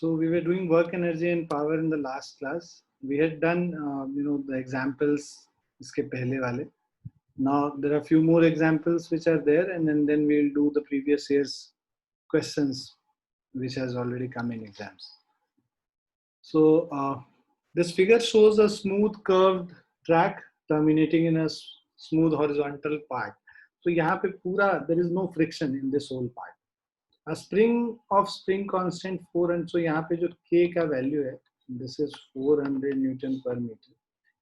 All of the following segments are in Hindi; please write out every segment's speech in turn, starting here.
So we were doing work, energy, and power in the last class. We had done, the examples. इसके पहले वाले. Now there are few more examples which are there, and then we'll do the previous year's questions, which has already come in exams. So this figure shows a smooth curved track terminating in a smooth horizontal part. So यहाँ पे पूरा there is no friction in this whole part. A spring of spring constant 400. So यहाँ पे जो K का value है, this is 400 Newton per meter,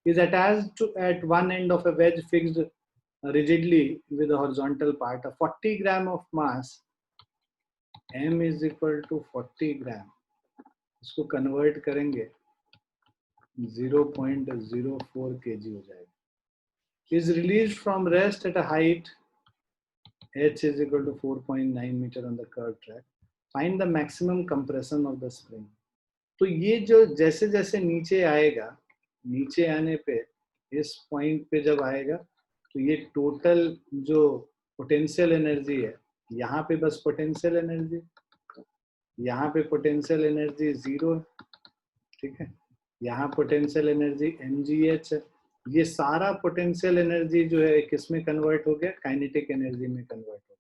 is attached to at one end of a wedge fixed rigidly with a horizontal part. A 40 gram of mass, M is equal to 40 gram. इसको convert करेंगे 0.04 kg हो जाएगा. Is released from rest at a height h is equal to 4.9 meter on the curved track. Find the maximum compression of the spring. तो ये जो जैसे जैसे नीचे आएगा, नीचे आने पे इस पॉइंट पे जब आएगा तो ये टोटल जो पोटेंशियल एनर्जी है, यहाँ पे बस पोटेंशियल एनर्जी, यहाँ पे पोटेंशियल एनर्जी 0, ठीक है, यहाँ पोटेंशियल एनर्जी mgh है. ये सारा पोटेंशियल एनर्जी जो है किसमें कन्वर्ट हो गया, काइनेटिक एनर्जी में कन्वर्ट हो गया.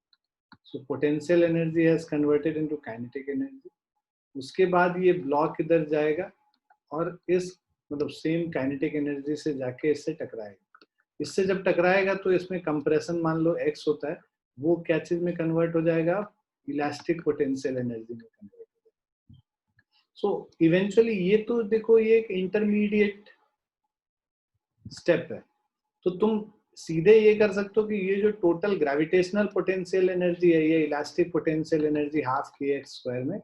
So potential energy has converted into kinetic energy. उसके बाद ये ब्लॉक इधर जाएगा और इस मतलब सेम काइनेटिक एनर्जी से जाके इससे टकराएगा. इससे जब टकराएगा तो इसमें कंप्रेशन मान लो x होता है, वो क्या चीज में कन्वर्ट हो जाएगा, इलास्टिक पोटेंशियल एनर्जी में कन्वर्ट हो जाएगा. सो इवेंचुअली ये तो देखो ये एक इंटरमीडिएट स्टेप है. तो तुम सीधे ये कर सकते हो कि ये जो टोटल ग्रेविटेशनल पोटेंशियल एनर्जी है, ये elastic potential energy half kx² में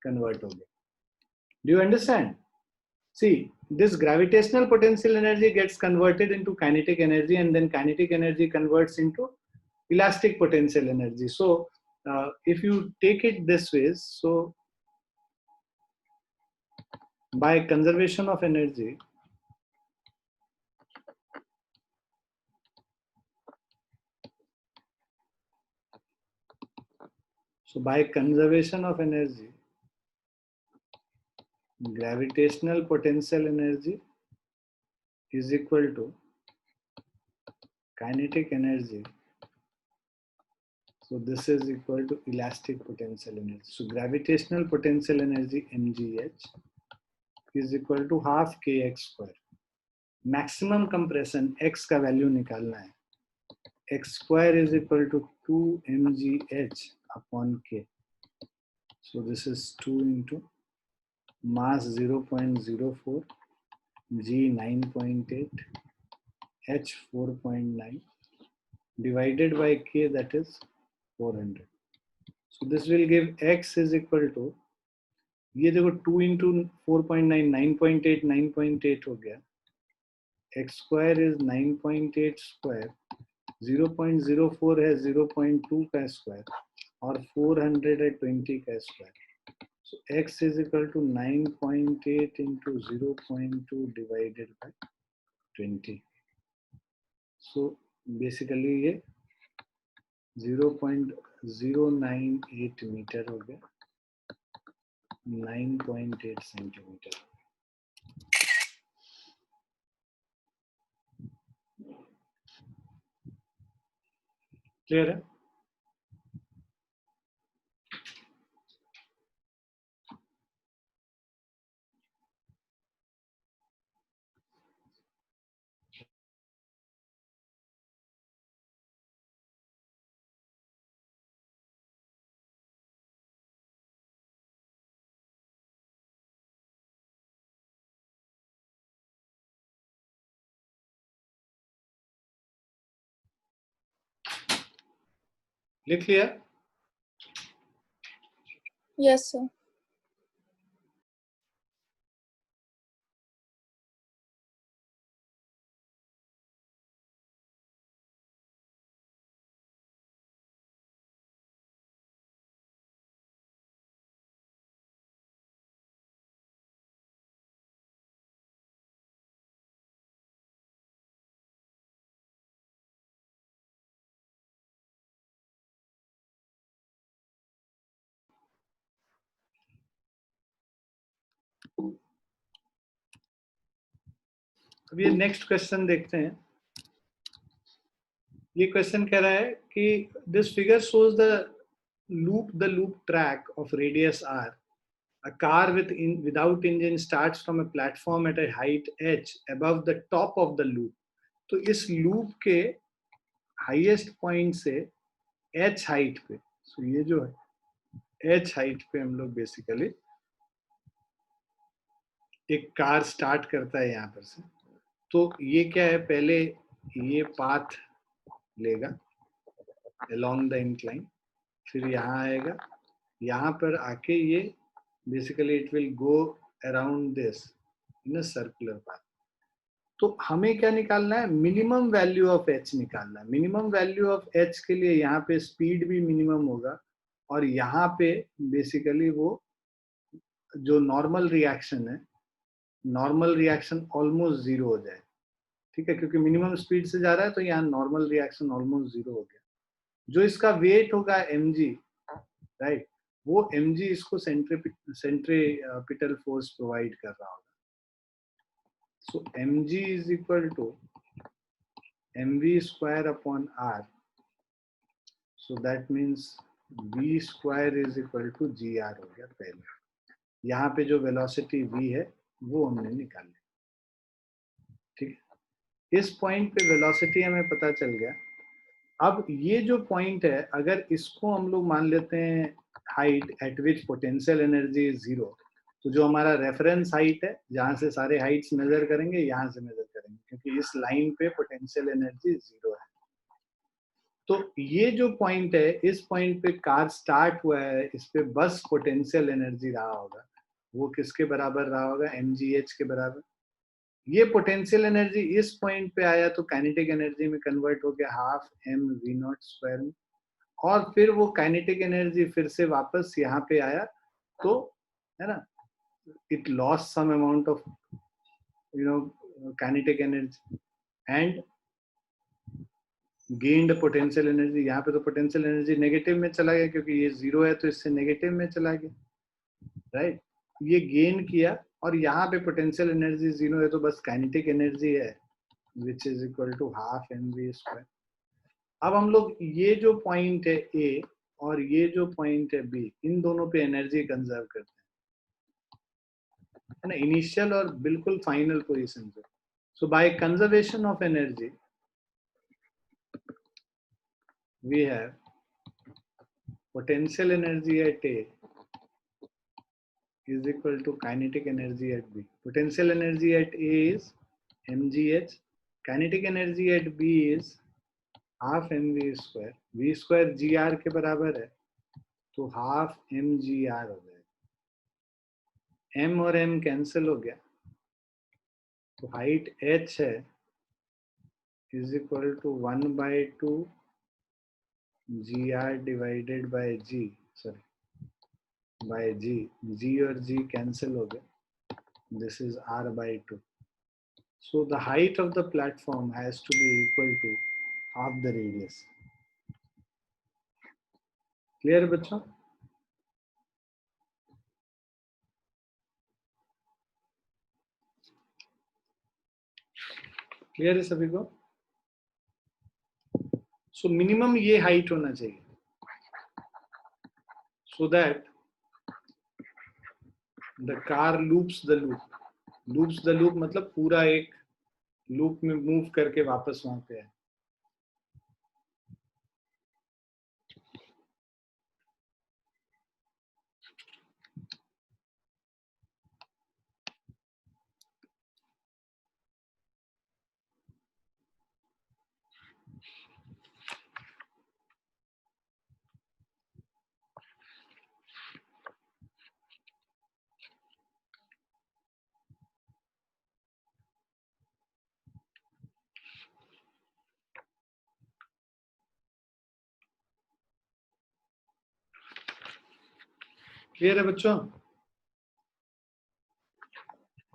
कन्वर्ट हो गया. Do you understand? See, this gravitational potential energy gets converted into kinetic energy, and then kinetic energy converts into elastic potential energy. So, if you take it this way, so by conservation of energy, gravitational potential energy is equal to kinetic energy. So this is equal to elastic potential energy. So gravitational potential energy mgh is equal to half kx². Maximum compression x का वैल्यू निकालना है. x² is equal to 2 mgh upon k. So this is 2 into mass 0.04, g 9.8, h 4.9 divided by k, that is 400. So this will give x is equal to, ये देखो 2 into 4.9 9.8 9.8 हो गया. x² is 9.8 square, 0.04 है 0.2 का स्क्वायर और 400 है 20 का square. So x is equal to 9.8 into 0.2 divided by 20. So basically ये 0.098 मीटर हो गया, 9.8 सेंटीमीटर. क्लियर है? लिख लिया? Yes, sir. अब ये नेक्स्ट क्वेश्चन देखते हैं। ये क्वेश्चन कह रहा है कि this figure shows the loop track of radius R. A car without engine starts from a platform at a height h above the top of the loop. तो इस लूप के हाईएस्ट पॉइंट से h हाइट पे, so ये जो है h हाइट पे हम लोग बेसिकली एक कार स्टार्ट करता है यहाँ पर से। तो ये क्या है, पहले ये पाथ लेगा along the incline, फिर यहाँ आएगा, यहाँ पर आके ये basically it will go around this in a circular path. तो हमें क्या निकालना है, मिनिमम वैल्यू ऑफ h निकालना है। मिनिमम वैल्यू ऑफ h के लिए यहाँ पे स्पीड भी मिनिमम होगा और यहाँ पे बेसिकली वो जो नॉर्मल रिएक्शन है, नॉर्मल रिएक्शन ऑलमोस्ट जीरो हो जाए, ठीक है, क्योंकि मिनिमम स्पीड से जा रहा है तो यहाँ नॉर्मल रिएक्शन ऑलमोस्ट जीरो हो गया। जो इसका वेट होगा mg, राइट, वो mg इसको सेंट्रीपिटल फोर्स प्रोवाइड कर रहा होगा। So mg is equal to mv square upon r, so that means v square is equal to gr हो गया। पहले यहाँ पे जो वेलोसिटी v है वो हमने निकाली, ठीक है। इस पॉइंट पे वेलोसिटी हमें पता चल गया। अब ये जो पॉइंट है, अगर इसको हम लोग मान लेते हैं height eight which potential energy is zero, तो जो हमारा रेफरेंस हाइट है, जहां से सारे हाइट्स मेजर करेंगे, यहाँ से मेजर करेंगे, क्योंकि इस लाइन पे पोटेंशियल एनर्जी जीरो है। तो ये जो पॉइंट है, इस पॉइंट पे कार स्टार्ट हुआ है, इस पे बस पोटेंशियल एनर्जी रहा होगा, वो किसके बराबर रहा होगा, mgh के बराबर। ये पोटेंशियल एनर्जी इस पॉइंट पे आया तो काइनेटिक एनर्जी में कन्वर्ट हो गया half m v not square में, और फिर वो काइनेटिक एनर्जी फिर से वापस यहाँ पे आया, तो है ना, it lost some amount of kinetic energy and gained potential energy। यहाँ पे तो potential energy नेगेटिव में चला गया, क्योंकि ये जीरो है तो इससे नेगेटिव में चला गया, राइट। ये गेन किया और यहाँ पे पोटेंशियल एनर्जी जीरो है तो बस काइनेटिक एनर्जी है which is equal to half mv square. अब हम लोग ये जो पॉइंट है A और ये जो पॉइंट है B, इन दोनों पे एनर्जी कंजर्व करते हैं ना, इनिशियल और बिल्कुल फाइनल पोजीशन पे। So by conservation of energy we have potential energy at A is equal to kinetic energy at B. Potential energy at A is mgh, kinetic energy at B is half mv square, v square gr के बराबर है, तो हाफ mgr हो जाएगा। m और m कैंसिल हो गया, तो हाइट h है is equal to 1/2 gr divided by g, sorry by g, g और g कैंसिल हो गया, this is r/2. So the height of the platform has to be equal to half the radius. Clear बच्चों? क्लियर है सभी को? सो मिनिमम ये हाइट होना चाहिए, so that the car loops the loop. Loops the loop मतलब पूरा एक लूप में मूव करके वापस वहां पे है। क्लियर है बच्चों?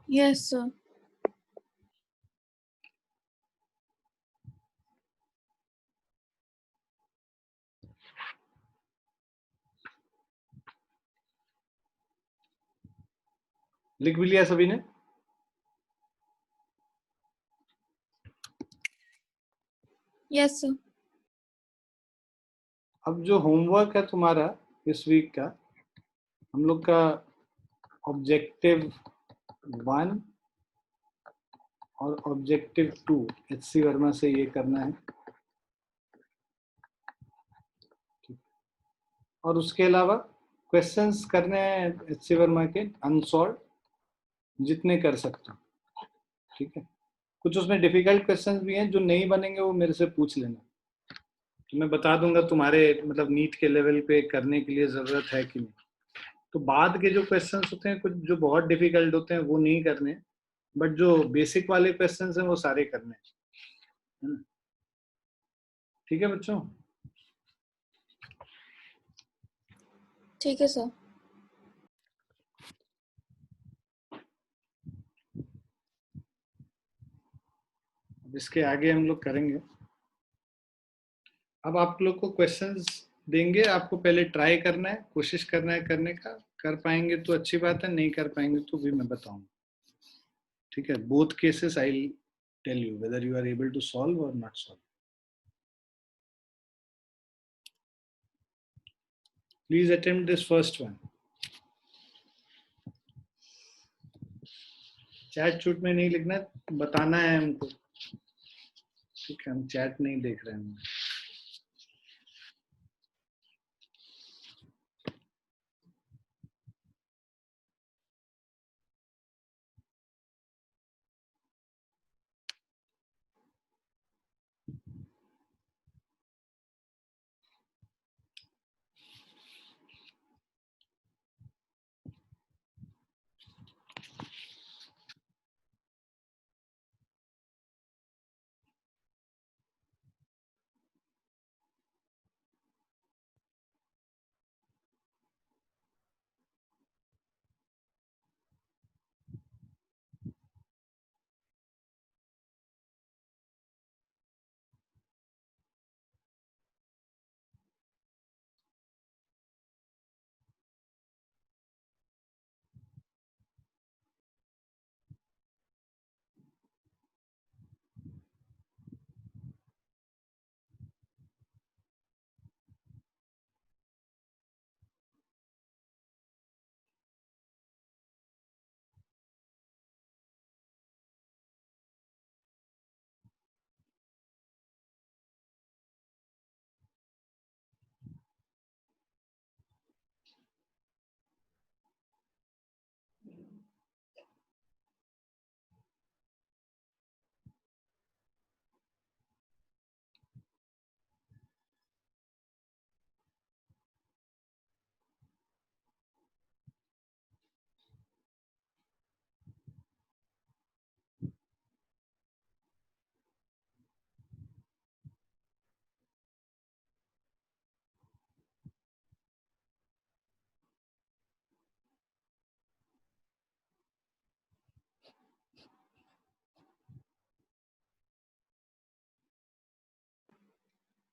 Yes, sir. लिख भी लिया सभी ने? Yes, sir. अब जो होमवर्क है तुम्हारा इस वीक का, हम लोग का ऑब्जेक्टिव 1 और ऑब्जेक्टिव 2 HC वर्मा से ये करना है, और उसके अलावा क्वेश्चंस करने हैं HC वर्मा के अनसॉल्व, जितने कर सकते हो, ठीक है? कुछ उसमें डिफिकल्ट क्वेश्चंस भी हैं, जो नहीं बनेंगे वो मेरे से पूछ लेना, तो मैं बता दूंगा तुम्हारे मतलब नीट के लेवल पे करने के लिए जरूरत है कि नहीं। तो बाद के जो क्वेश्चंस होते हैं, कुछ जो बहुत डिफिकल्ट होते हैं वो नहीं करने, बट जो बेसिक वाले क्वेश्चंस हैं वो सारे करने हैं, है ना? ठीक है बच्चों? ठीक है सर. अब इसके आगे हम लोग करेंगे। अब आप लोग को क्वेश्चंस देंगे, आपको पहले ट्राई करना है, कोशिश करना है करने का। कर पाएंगे तो अच्छी बात है, नहीं कर पाएंगे तो भी मैं बताऊंगा, ठीक है? Both cases I will tell you whether you are able to solve और not solve. Please attempt this first one. Chat चूट में नहीं लिखना, बताना है हमको, ठीक है? हम चैट नहीं देख रहे हैं।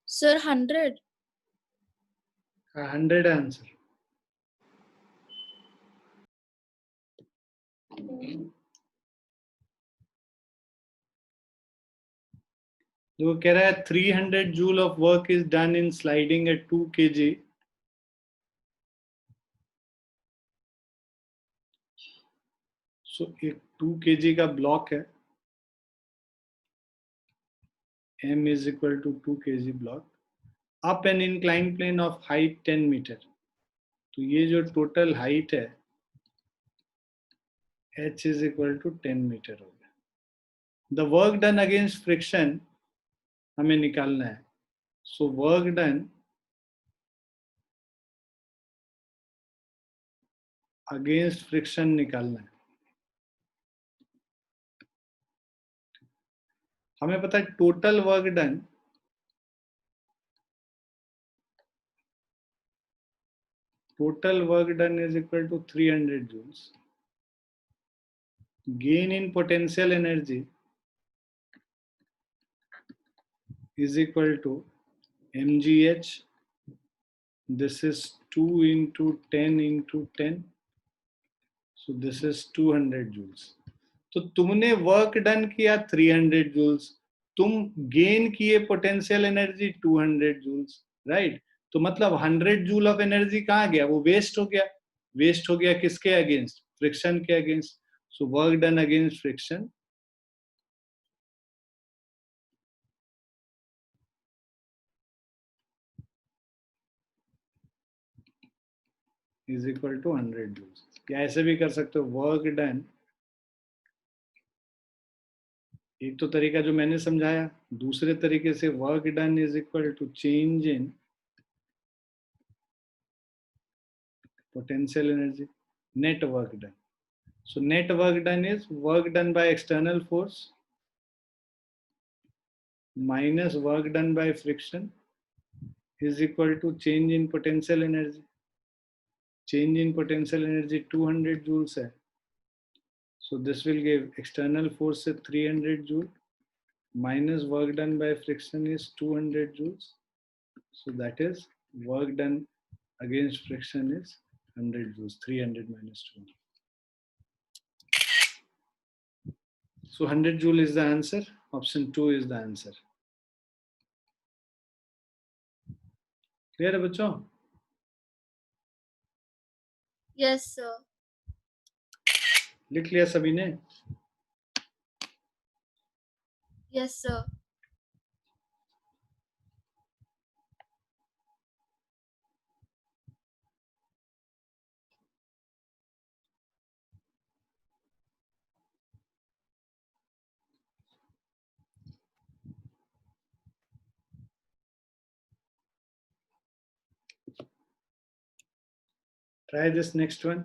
Sir, 100. 100 आंसर। जो कह रहा है 300 joule of work is done in sliding at 2 kg। सो एक 2 kg का ब्लॉक है, m is equal to 2 kg block up an inclined plane of height 10 metre. तो ये जो टोटल हाइट है h is equal to 10 metre हो गया। The work done against friction हमें निकालना है। So work done against friction निकालना है। हमें पता है total work done is equal to 300 joules. Gain in potential energy is equal to mgh. This is 2 into 10 into 10. So this is 200 joules. तो तुमने वर्क डन किया 300 जूल्स, तुम गेन किए पोटेंशियल एनर्जी 200 जूल्स, राइट. तो मतलब 100 जूल ऑफ एनर्जी कहाँ गया? वो वेस्ट हो गया. वेस्ट हो गया किसके अगेंस्ट? फ्रिक्शन के against. So work done against friction is equal to 100 joules. या ऐसे भी कर सकते हो, वर्क डन. एक तो तरीका जो मैंने समझाया, दूसरे तरीके से work done is equal to change in potential energy, net work done. So net work done is work done by external force minus work done by friction is equal to change in potential energy. Change in potential energy 200 joules hai. So this will give external force is 300 joule minus work done by friction is 200 joules. So that is work done against friction is 100 joules. 300 minus 200. So 100 joule is the answer. Option 2 is the answer. Clear है बच्चों? Yes, sir. लिख लिया सभी ने? Yes, sir. Try this next one.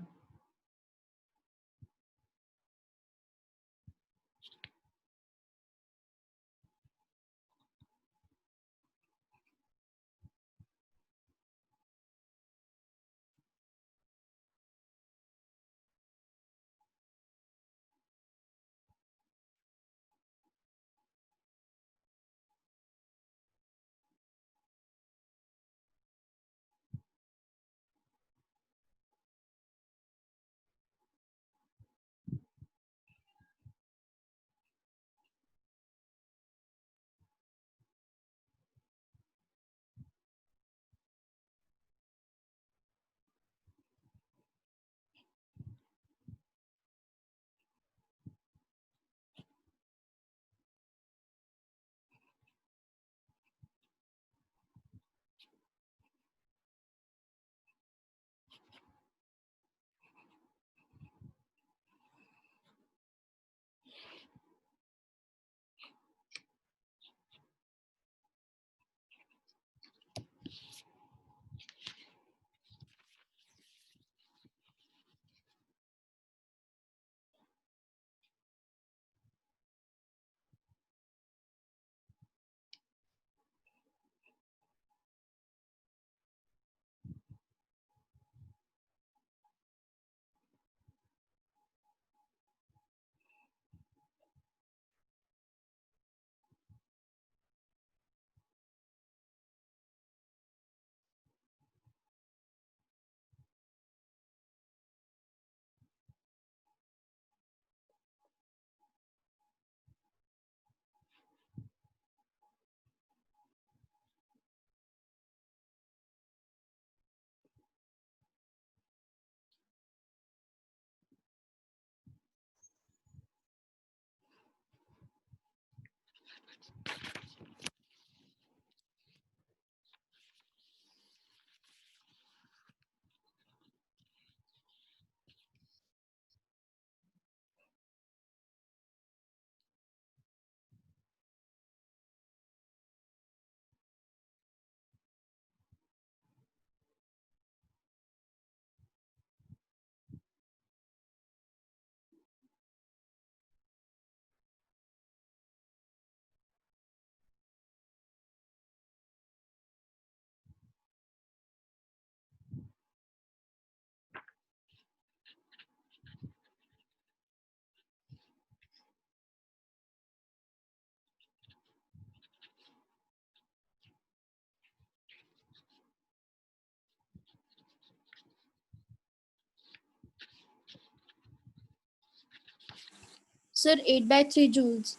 Sir, 8/3 joules.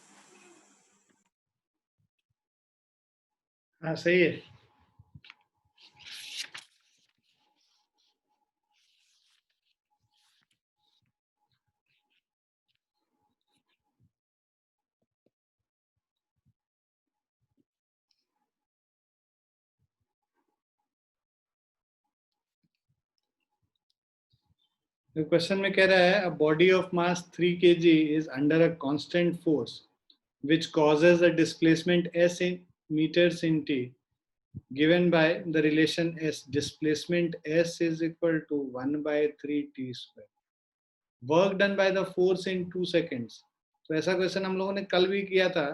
हाँ सही है. तो क्वेश्चन में कह रहा है a body of mass 3 kg is under a constant force which causes a displacement s in meters in t given by the relation s. Displacement s is equal to 1 by 3 t square. Work done by the force in 2 seconds. तो ऐसा क्वेश्चन हम लोगों ने कल भी किया था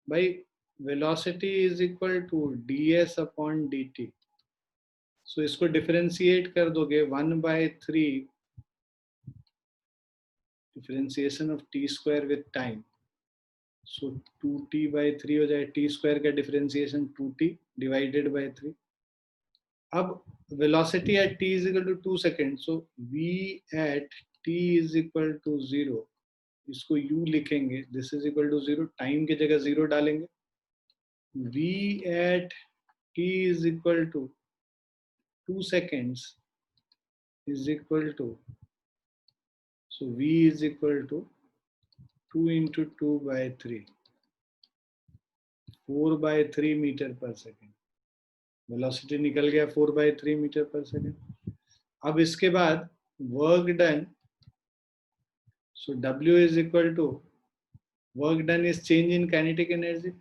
भाई. Velocity is equal to ds upon dt. So इसको डिफरेंशिएट कर दोगे 1 by 3 differentiation of T square with time. So 2t by 3 हो जाए. टी स्क्वायर का डिफरेंशिएशन 2t डिवाइडेड बाय 3. अब velocity at t is equal to 2 second. So v at t is equal to 0. इसको u लिखेंगे. This is equal to 0. Time की जगह 0 डालेंगे. v at t is equal to 2 seconds is equal to, so v is equal to 2 into 2 by 3, 4 by 3 meter per second. Velocity निकल गया 4 by 3 मीटर पर सेकेंड. अब इसके बाद work done. So w is equal to, work done is change in kinetic energy.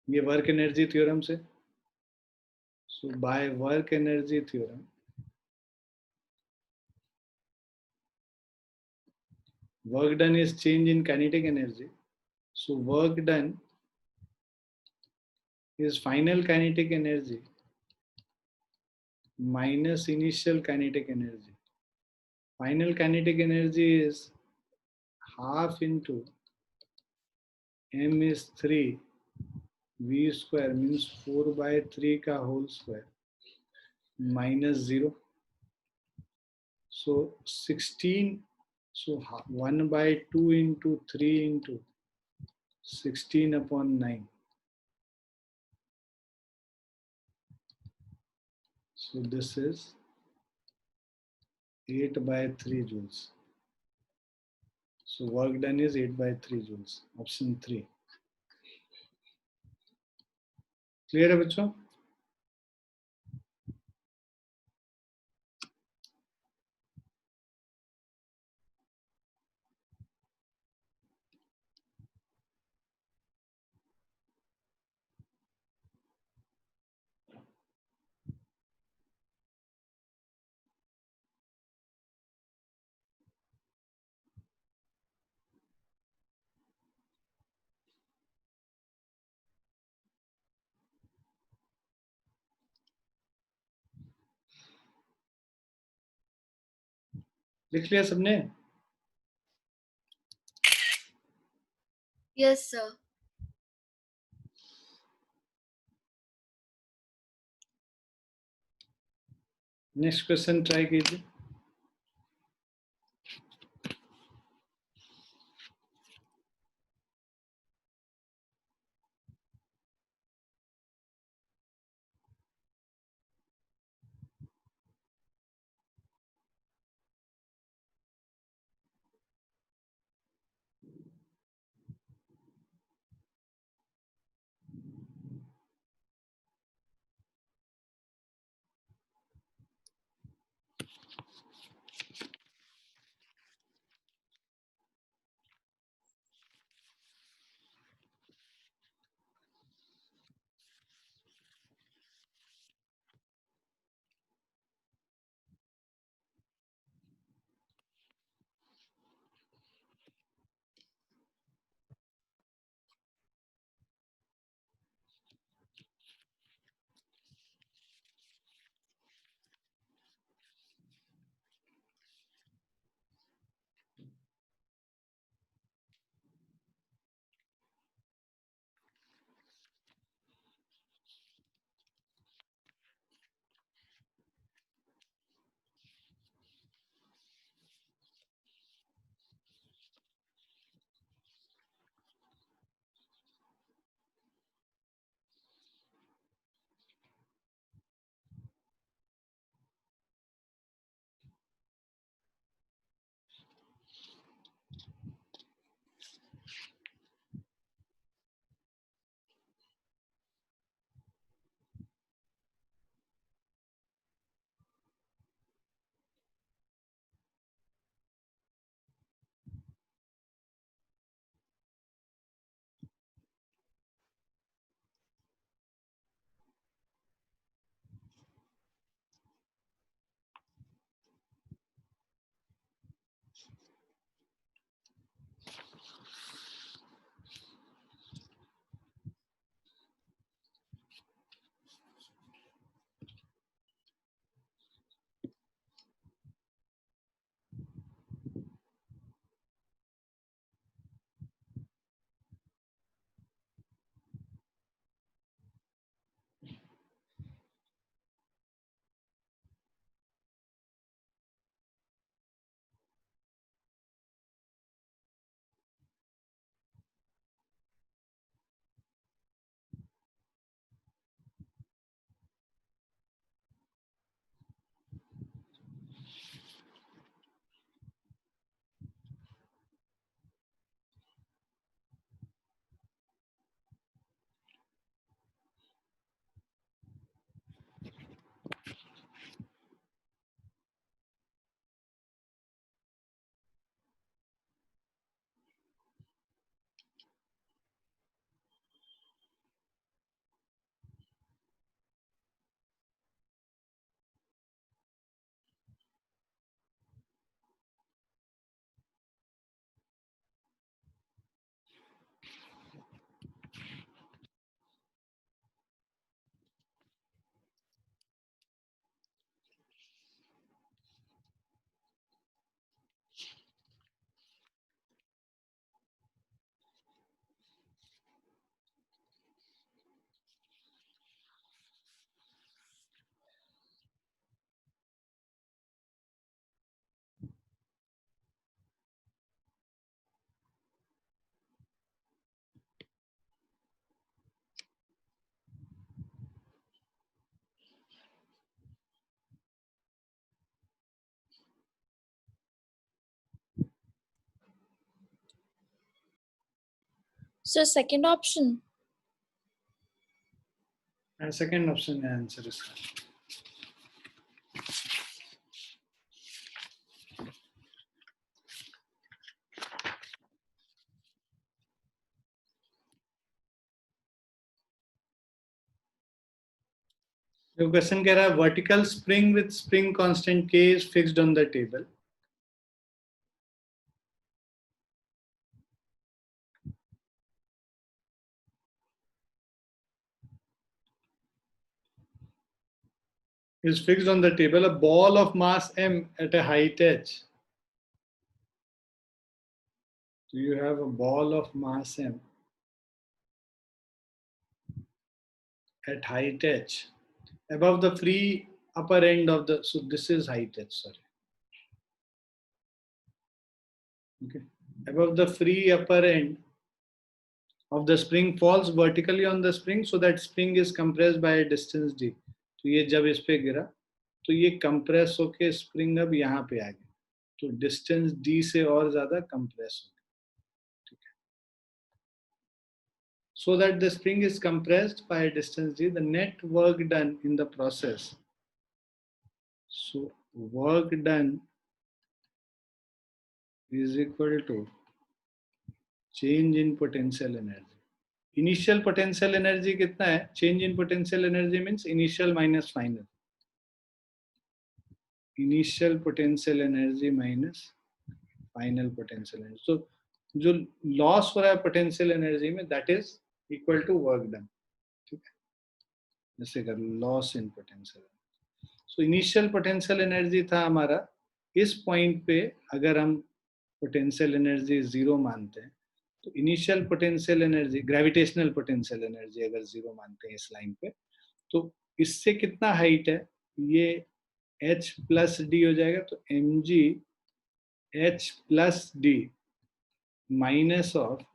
ये वर्क एनर्जी थ्योरम से. So by work energy theorem, work done is change in kinetic energy. So work done is final kinetic energy minus initial kinetic energy. Final kinetic energy is half into m is 3, v square means 4 by 3 ka whole square minus 0. So 16, so 1 by 2 into 3 into 16 upon 9. So this is 8 by 3 joules. So work done is 8 by 3 joules. Option 3. Clear है बच्चों? लिख लिया सबने? Yes, sir. Next question try कीजिए. So second option. And second option है आंसर इसका. जो क्वेश्चन कह रहा है vertical spring with spring constant K is fixed on the table. Is fixed on the table. A ball of mass m at a height h. So you have a ball of mass m at height h above the free upper end of the. So this is height h. Sorry. Okay. Above the free upper end of the spring falls vertically on the spring, so that spring is compressed by a distance d. तो ये जब इस पे गिरा तो ये कंप्रेस होके स्प्रिंग अब यहाँ पे आ गया, तो डिस्टेंस d से और ज्यादा कंप्रेस हो गया. ठीक है. So that the spring is compressed by a distance d, the net work done in the process. So work done is equal to change in potential energy. Initial potential energy कितना है? Change in potential energy means initial minus final. Initial potential energy minus final potential energy. So जो loss हो रहा है potential energy में, that is equal to work done. ठीक है. जैसे कर loss in potential. So initial potential energy था हमारा, इस point पे अगर हम potential energy zero मानते हैं, तो initial potential energy, gravitational potential energy अगर जीरो मानते हैं इस लाइन पे, तो इससे कितना हाइट है, ये h प्लस डी हो जाएगा. तो mg h plus D minus of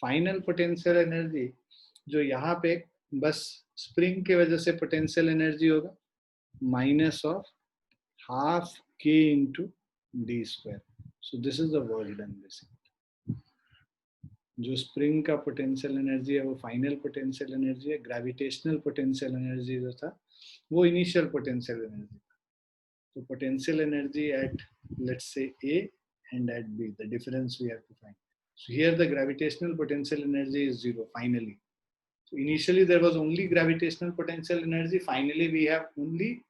final potential energy, जो यहाँ पे बस स्प्रिंग के वजह से पोटेंशियल एनर्जी होगा, minus of half k into D square. So this is the work done. Basically जो स्प्रिंग का पोटेंशियल एनर्जी है वो फाइनल पोटेंशियल एनर्जी है, ग्रेविटेशनल पोटेंशियल एनर्जी जो था वो इनिशियल पोटेंशियल एनर्जी था. तो potential energy at let's say A and at B, the difference we have to find. So here the gravitational potential energy is zero finally. So initially there was only gravitational potential energy. Finally we have only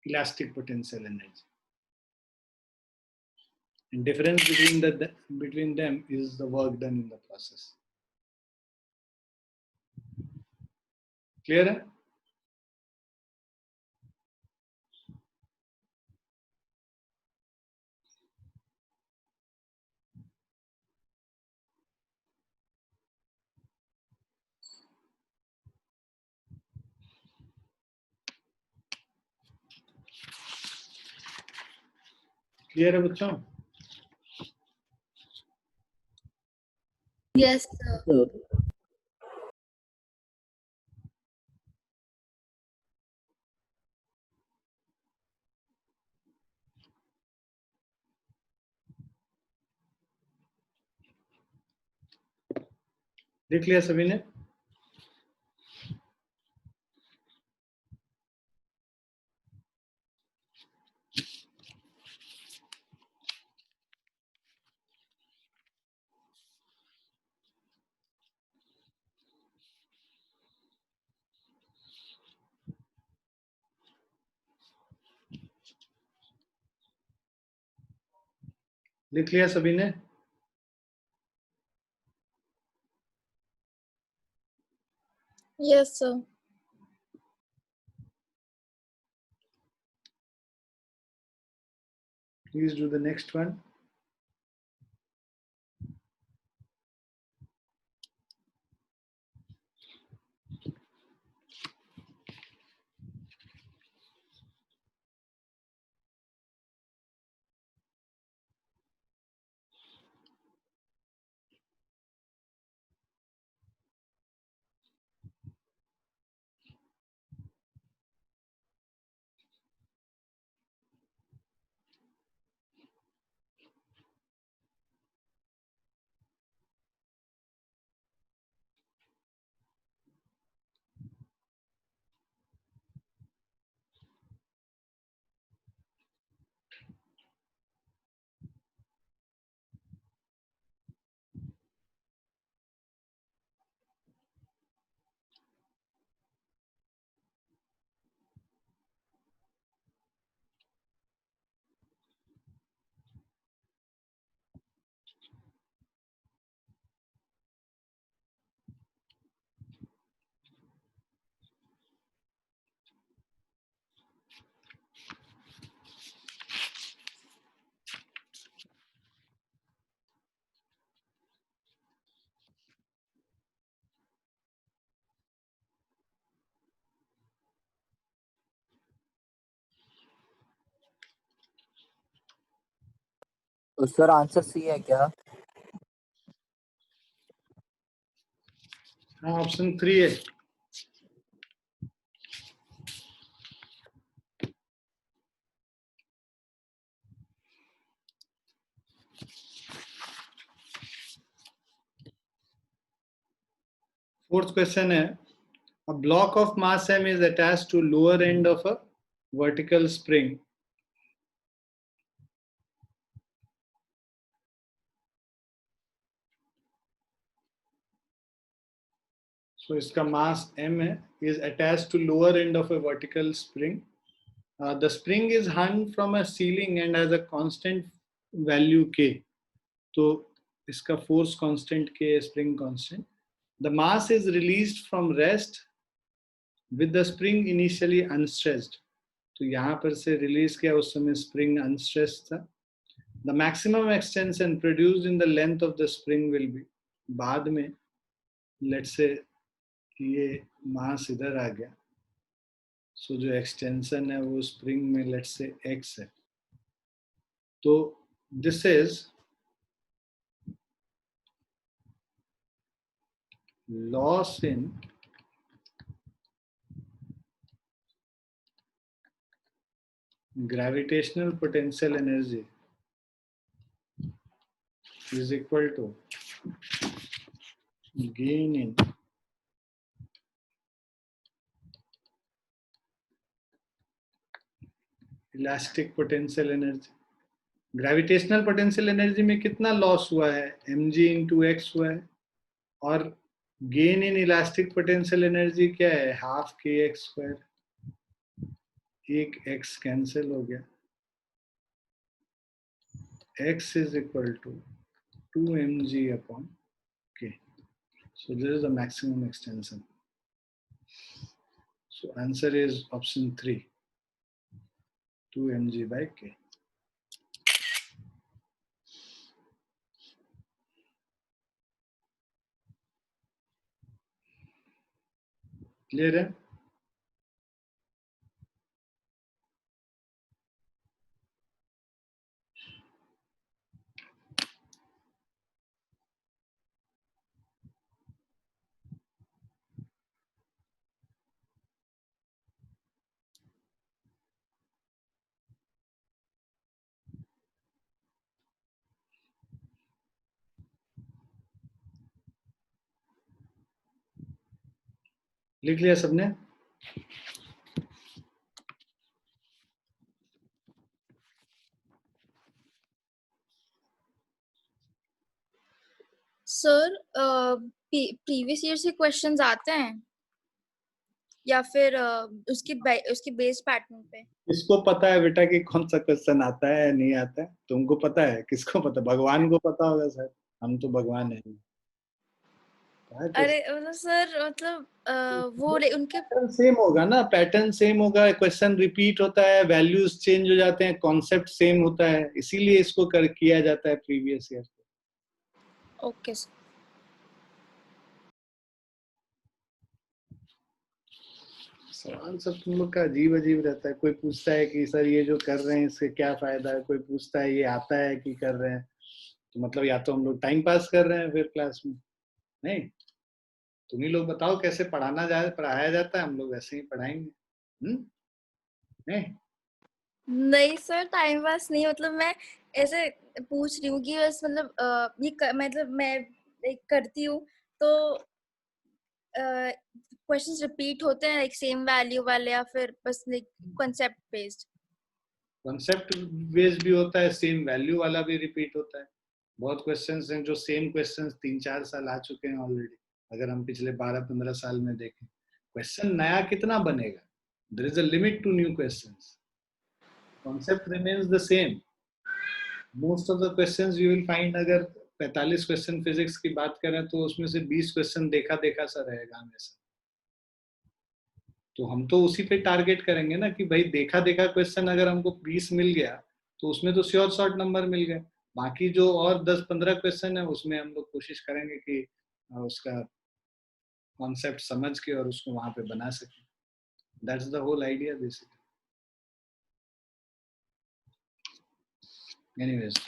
elastic potential energy. And difference between them is the work done in the process. Clear है? क्लियर है बच्चों? Yes, sir. देख लिया सभी ने? लिख लिया सभी ने? Yes, sir. Please do the next one. तो सर आंसर सी है क्या? हाँ, ऑप्शन 3 है। फोर्थ क्वेश्चन है, a block of mass m is attached to lower end of a vertical spring. So इसका mass m है, is attached to lower end of a vertical spring. The spring is hung from a ceiling and has a constant value k. तो इसका force constant k है, spring constant. The mass is released from rest with the spring initially unstressed. तो यहाँ पर से रिलीज किया, उस समय स्प्रिंग अनस्ट्रेस्ड था. The maximum extension produced in the length of the spring will be, बाद में let's say ये मास इधर आ गया, so जो एक्सटेंशन है वो स्प्रिंग में let's say x है. तो this is loss in gravitational potential energy is equal to gain in elastic potential energy. Gravitational potential energy में कितना लॉस हुआ है, mg इंटू एक्स हुआ है, और gain in elastic potential energy क्या है, हाफ के एक्स स्क्वायर. एक एक्स कैंसिल हो गया, x is equal to 2mg upon k. So this is the maximum extension. So answer is option 3, 2mg by k. Clear है? लिख लिया सबने? सर प्रीवियस ईयर से क्वेश्चंस आते हैं या फिर उसके बेस पैटर्न पे? किसको पता है बेटा कि कौन सा क्वेश्चन आता है या नहीं आता है? तुमको पता है? किसको पता? भगवान को पता होगा सर, हम तो भगवान है नहीं. अरे मतलब सर, मतलब उनके पैटर्न सेम होगा ना, पैटर्न सेम होगा, क्वेश्चन रिपीट होता है, वैल्यूज चेंज हो जाते हैं, कॉन्सेप्ट सेम होता है, इसीलिए इसको किया जाता है प्रीवियस ईयर. Okay sir. सवाल सब तुम लोग का अजीब अजीब रहता है. कोई पूछता है कि सर ये जो कर रहे हैं इससे क्या फायदा है, कोई पूछता है ये आता है कि कर रहे हैं. तो मतलब या तो हम लोग टाइम पास कर रहे हैं फिर क्लास में. नहीं, तुम ही लोग बताओ कैसे पढ़ाया जाता है, हम लोग वैसे ही पढ़ाएंगे. नहीं नहीं सर, टाइम पास नहीं, मतलब मैं ऐसे पूछ रही हूँ कि बस मतलब मतलब मैं करती हूँ तो क्वेश्चंस रिपीट होते हैं लाइक सेम वैल्यू वाले, या फिर बस like concept based? Concept based भी होता है, सेम वैल्यू वाला भी रिपीट होता है. बहुत क्वेश्चंस हैं जो सेम क्वेश्चंस 3-4 साल आ चुके हैं ऑलरेडी. अगर हम पिछले 12-15 साल में देखें, क्वेश्चन नया कितना बनेगा? There is a limit to new questions. Concept remains the same. Most of the questions you will find, अगर 45 क्वेश्चन फिजिक्स की बात करें तो उसमें से 20 क्वेश्चन देखा देखा सा रहेगा हमेशा. तो हम तो उसी पे टारगेट करेंगे ना कि भाई देखा देखा क्वेश्चन अगर हमको 20 मिल गया तो उसमें तो श्योर शॉर्ट नंबर मिल गए. बाकी जो और 10-15 क्वेश्चन है उसमें हम लोग कोशिश करेंगे कि उसका कॉन्सेप्ट समझ के और उसको वहां पे बना सके. That's the whole idea basically. Anyways,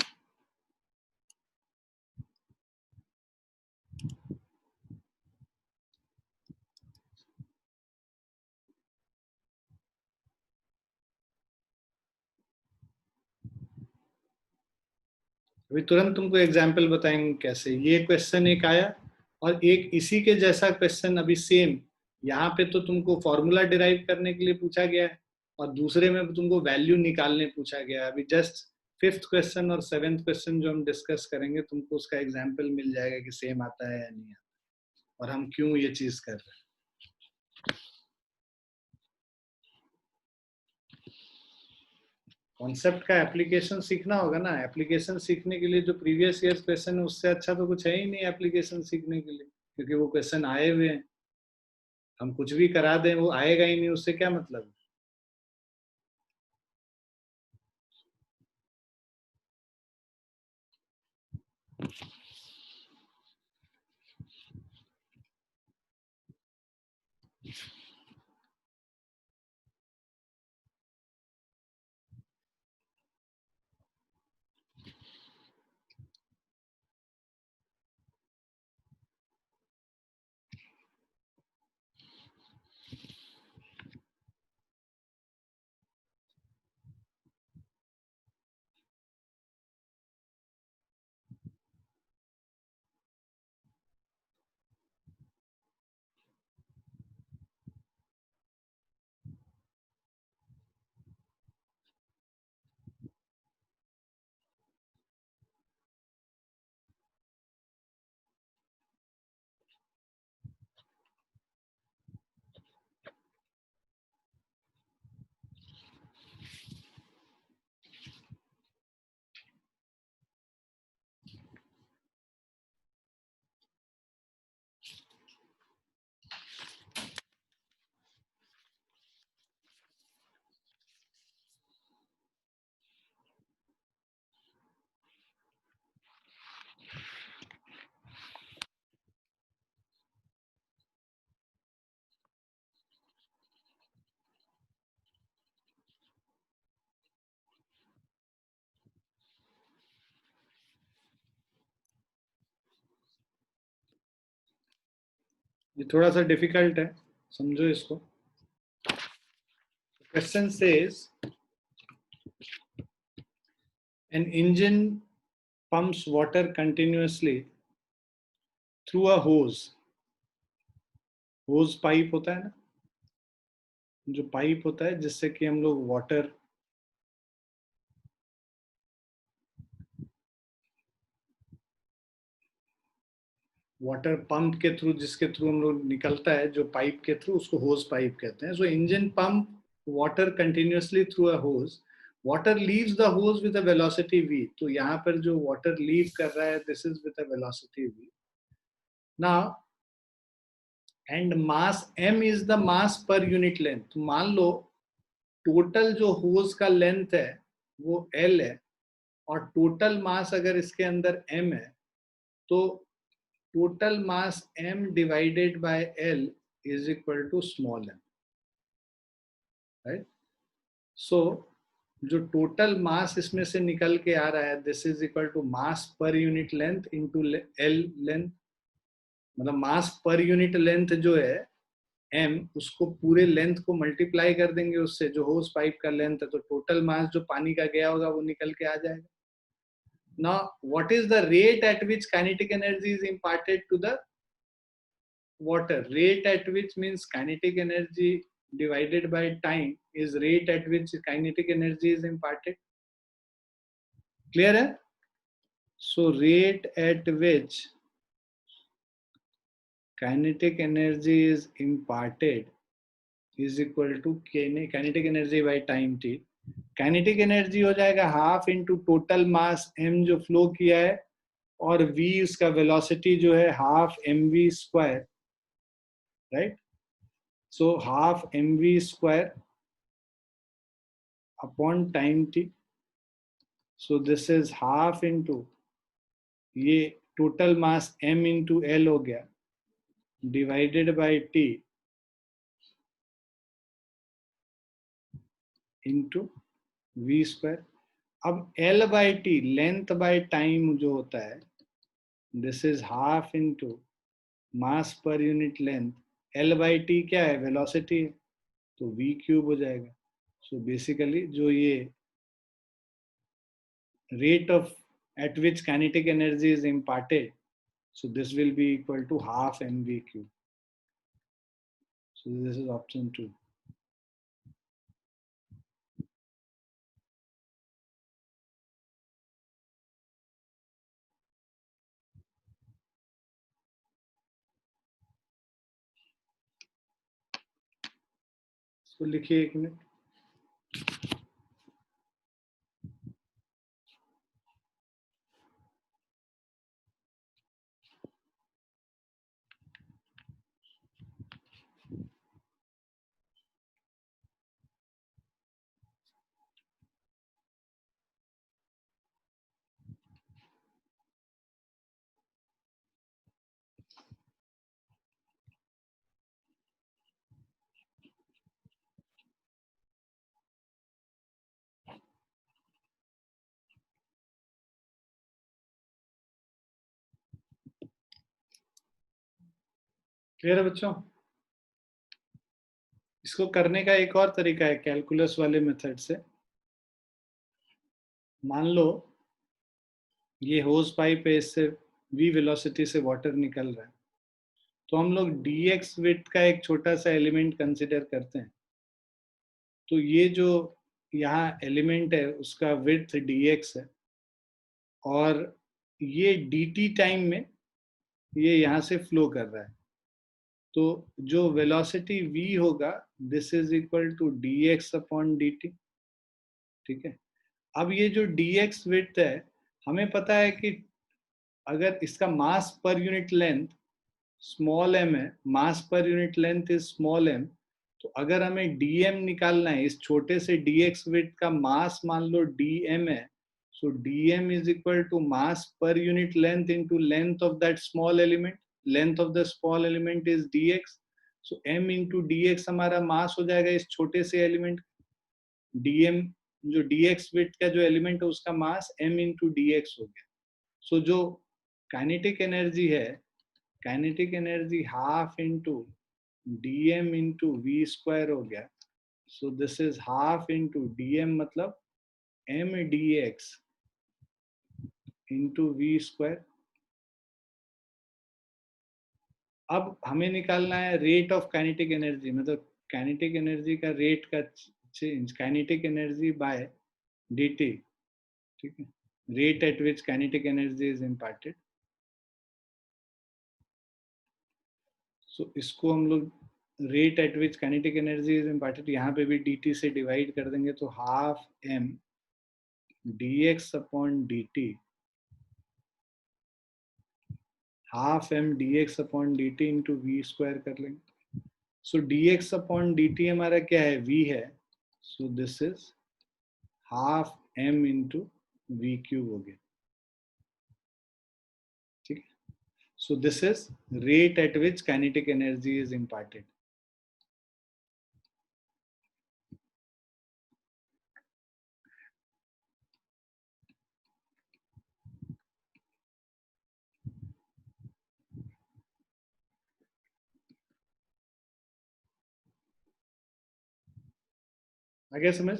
अभी तुरंत तुमको एग्जाम्पल बताएंगे कैसे। ये क्वेश्चन एक आया और एक इसी के जैसा क्वेश्चन अभी सेम, यहाँ पे तो तुमको फॉर्मूला डिराइव करने के लिए पूछा गया है और दूसरे में तुमको वैल्यू निकालने पूछा गया है। अभी जस्ट फिफ्थ क्वेश्चन और सेवेंथ क्वेश्चन जो हम डिस्कस करेंगे तुमको उसका एग्जाम्पल मिल जाएगा कि सेम आता है या नहीं आता और हम क्यों ये चीज कर रहे हैं। कॉन्सेप्ट का एप्लीकेशन सीखना होगा ना। एप्लीकेशन सीखने के लिए जो प्रीवियस ईयर क्वेश्चन है उससे अच्छा तो कुछ है ही नहीं एप्लीकेशन सीखने के लिए, क्योंकि वो क्वेश्चन आए हुए हैं। हम कुछ भी करा दें वो आएगा ही नहीं, उससे क्या मतलब। ये थोड़ा सा डिफिकल्ट है, समझो इसको। Question says an engine pumps water continuously through a hose. Hose pipe होता है ना, जो पाइप होता है जिससे कि हम लोग वाटर पंप के थ्रू, जिसके थ्रू हम लोग निकलता है जो पाइप के थ्रू, उसको होज पाइप कहते हैं। So engine pump water continuously through a hose, water leaves the hose with a velocity v। तो यहाँ पर जो वाटर लीव कर रहा है this is with a velocity v। Now and mass m is the mass per unit length. तो मान लो टोटल जो होज का लेंथ है वो l है और टोटल मास अगर इसके अंदर m है तो total mass m divided by l is equal to small m, right. So जो टोटल मास इसमें से निकल के आ रहा है this is equal to mass per unit length into l length. मतलब मास पर यूनिट लेंथ जो है m, उसको पूरे लेंथ को मल्टीप्लाई कर देंगे उससे जो होस पाइप का लेंथ है, तो टोटल मास जो पानी का गया होगा वो निकल के आ जाएगा। Now what is the rate at which kinetic energy is imparted to the water? Rate at which means kinetic energy divided by time is rate at which kinetic energy is imparted. Clear है? So rate at which kinetic energy is imparted is equal to kinetic energy by time t। Kinetic energy हो जाएगा half into total mass m जो फ्लो किया है और v उसका वेलोसिटी जो है half mv square, right. So half mv square upon time t। So this is half into ये total mass m into l हो गया divided by t into v square. अब l by T length by time जो होता है this is half into mass per unit length, l by T क्या है वेलोसिटी है तो v क्यूब हो जाएगा। सो बेसिकली जो ये rate of at which kinetic energy is imparted. So this will be equal to half mv cube. So this is option 2. इसको लिखिए 1 मिनट. क्लियर है बच्चों? इसको करने का एक और तरीका है कैलकुलस वाले मेथड से. मान लो ये होज पाइप है, इससे v वेलोसिटी से वाटर निकल रहा है, तो हम लोग dx विड्थ का एक छोटा सा एलिमेंट कंसिडर करते हैं. तो ये जो यहाँ एलिमेंट है उसका विड्थ dx है, और ये dt टाइम में ये यहाँ से फ्लो कर रहा है. तो जो वेलोसिटी v होगा this is equal to dx upon dt. ठीक है. अब ये जो dx विड्थ है, हमें पता है कि अगर इसका मास per unit length small m है, mass per unit length is small m, तो अगर हमें dm निकालना है, इस छोटे से dx विड्थ का मास मान लो dm है, so dm is equal to mass per unit length into length of that small element. Length of the small element is dx, so m into dx हमारा मास हो जाएगा इस छोटे से एलिमेंट. dm जो dx विड्थ का जो एलिमेंट है उसका मास m into dx हो गया. so जो काइनेटिक एनर्जी है, kinetic energy half into dm into v square हो गया. So this is half into dm मतलब m dx into v square. अब हमें निकालना है रेट ऑफ काइनेटिक एनर्जी, मतलब काइनेटिक एनर्जी का रेट का change, kinetic energy by dt. ठीक है. Rate at which kinetic energy is imparted. So इसको हम लोग rate at which kinetic energy is imparted यहाँ पे भी dt से डिवाइड कर देंगे, तो half m dx upon dt, half m dx upon dt into v square कर लेंगे. सो dx अपॉन dt हमारा क्या है, v है. सो this is half m into v cube हो गया. ठीक है. सो this is rate at which kinetic energy is imparted. आगे समझ?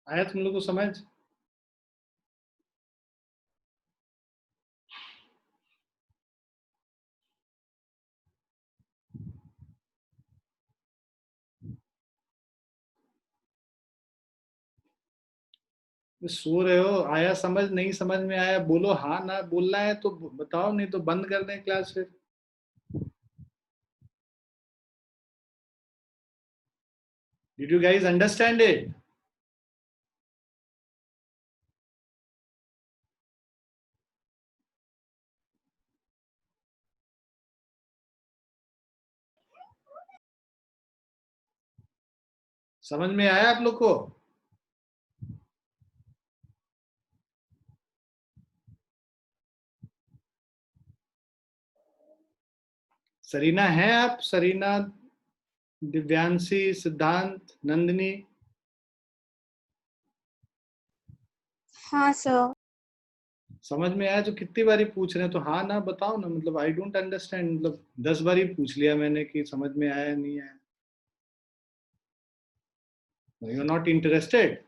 आया तुम लोग को समझ? सो रहे हो? आया समझ? नहीं समझ में आया बोलो हाँ ना, बोलना है तो बताओ, नहीं तो बंद कर दें क्लास फिर. Did you guys understand it? समझ में आया आप लोग को? सरीना है आप? सरीना, दिव्यांशी, सिद्धांत, नंदिनी? हाँ सर. समझ में आया? जो कितनी बारी पूछ रहे हैं तो हाँ ना बताओ ना. मतलब आई डोंट अंडरस्टैंड, मतलब 10 बारी पूछ लिया मैंने कि समझ में आया नहीं आया. You're not interested.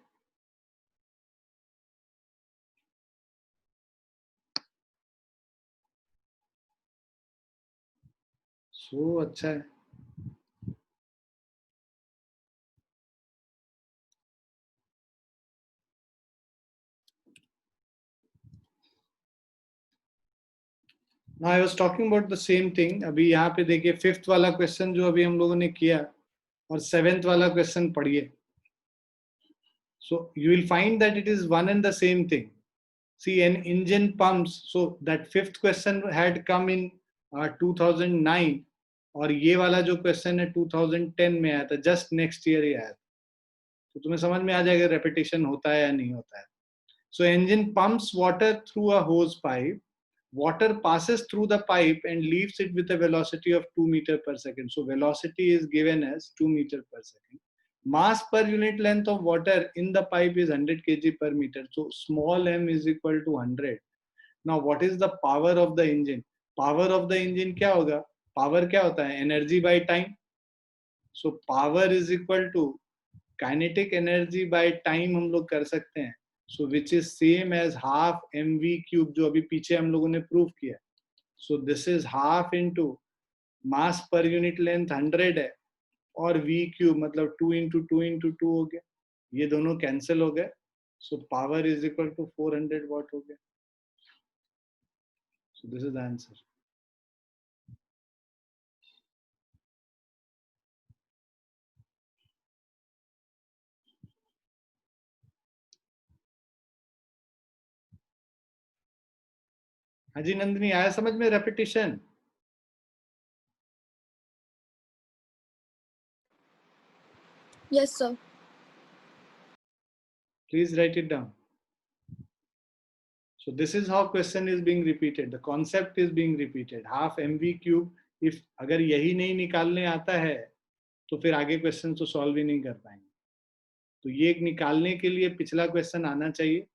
So अच्छा है. Now I was talking about the same thing. अभी यहाँ पे देखिए फिफ्थ वाला क्वेश्चन जो अभी हम लोगों ने किया और सेवेंथ वाला क्वेश्चन पढ़िए. So you will find that it is one and the same thing. See, an engine pumps. So that fifth question had come in 2009 और ये वाला जो क्वेश्चन है 2010 में आया था. जस्ट नेक्स्ट ईयर ही आया था. तो तुम्हें समझ में आ जाएगा रेपिटेशन होता है या नहीं होता है. So engine pumps water through a hose pipe. Water passes through the pipe and leaves it with a velocity of 2 meter per second. So velocity is given as 2 meter per second. Mass per unit length of water in the pipe is 100 kg per meter. So small m is equal to 100. Now what is the power of the engine? Power of the engine क्या होगा? Power क्या होता है? Energy by time. So power is equal to kinetic energy by time हम लोग कर सकते हैं. So which is same as half mv cube जो अभी पीछे हम लोगों ने प्रूव किया. So this is half into mass per unit length 100 है और v cube मतलब 2 into 2 into 2 हो गया. ये दोनों कैंसिल हो गए. So power is equal to 400 watt हो गया. So this is the answer. हाँ जी नंदिनी, आया समझ में repetition? Yes, sir. Please write it down. So this is how question is being repeated. The concept is being repeated. Half mv cube. If अगर यही नहीं निकालने आता है तो फिर आगे क्वेश्चन तो सॉल्व ही नहीं कर पाएंगे. तो ये एक निकालने के लिए पिछला क्वेश्चन आना चाहिए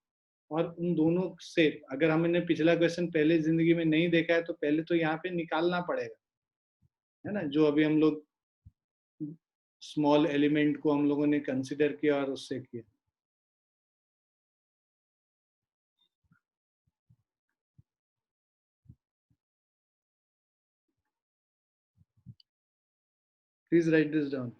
और उन दोनों से अगर हमने पिछला क्वेश्चन पहले जिंदगी में नहीं देखा है तो पहले तो यहाँ पे निकालना पड़ेगा, है ना. जो अभी हम लोग स्मॉल एलिमेंट को हम लोगों ने कंसिडर किया और उससे किया. Please right this down.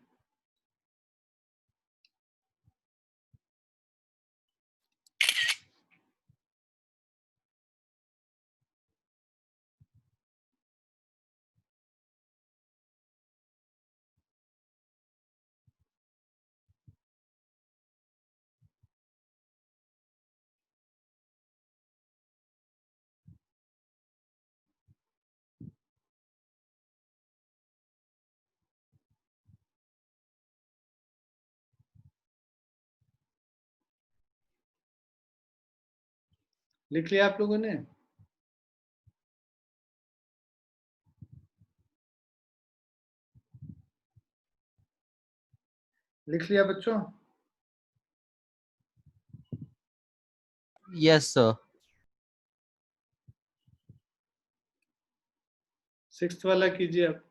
लिख लिया आप लोगों ने? लिख लिया बच्चों? Yes, sir. सिक्स्थ वाला कीजिए आप.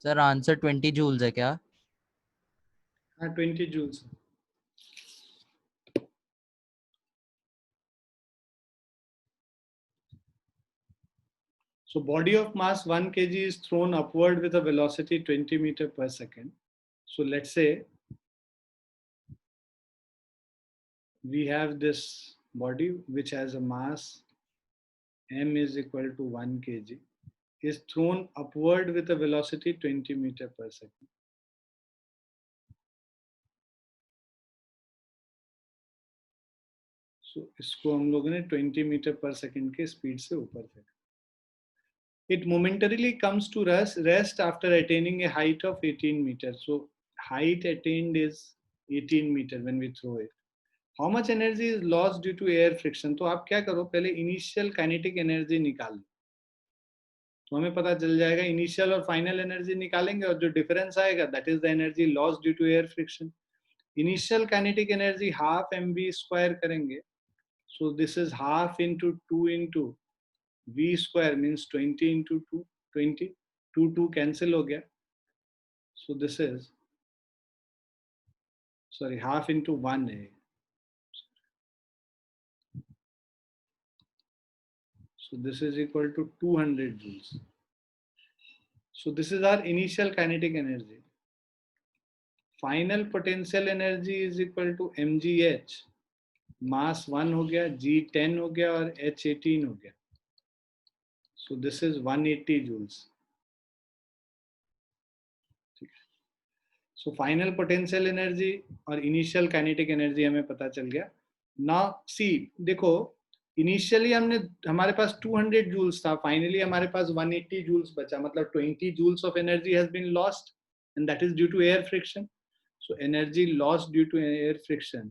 सर आंसर 20 जूल्स है क्या? हाँ 20 joules. So body of mass 1 kg is thrown upward with a velocity 20 meter per second. So let's say we have this body which has a mass m is equal to 1 kg, is thrown upward with a velocity 20 meter per second. So इसको हम लोगों ने 20 मीटर पर सेकंड के स्पीड से ऊपर फेंका. It momentarily comes to rest after attaining a height of 18 meters. So height attained is 18 meter when we throw it. How much energy is lost due to air friction? तो आप क्या करो, पहले इनिशियल काइनेटिक एनर्जी निकाल लो, तो हमें पता चल जाएगा. इनिशियल और फाइनल एनर्जी निकालेंगे और जो डिफरेंस आएगा that is the energy loss due to air friction. Initial kinetic energy half mv square करेंगे. So this is half into 2 into v square means 20 into 2, 20. 2 cancel हो गया. So this is, sorry, half into 1 है. So this is equal to 200 joules. So this is our initial kinetic energy. Final potential energy is equal to mgh. Mass 1 हो गया, g 10 हो गया और h 18 हो गया. So this is 180 joules. So final potential energy और initial kinetic energy हमें पता चल गया. Now see, देखो इनिशियली हमारे पास 200 जूल्स था, फाइनली हमारे पास 180 जूल्स बचा, मतलब 20 joules of energy has been lost and that is due to air friction. So energy lost due to air friction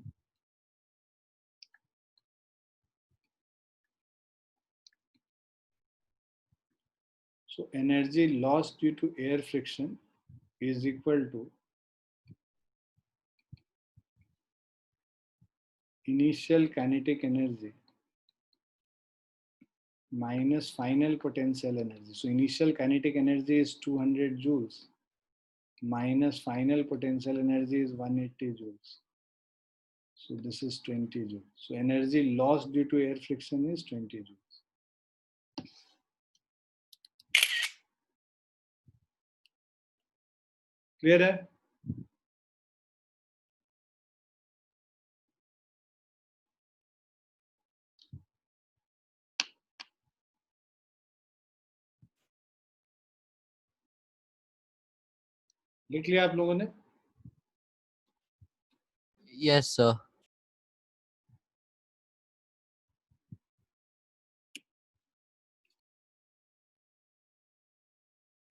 is equal to initial kinetic energy minus final potential energy. So initial kinetic energy is 200 joules minus final potential energy is 180 joules. So this is 20 joules. So energy lost due to air friction is 20 joules. Clear है? लिख लिया आप लोगों ने? Yes, sir.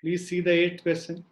Please see the 8th question.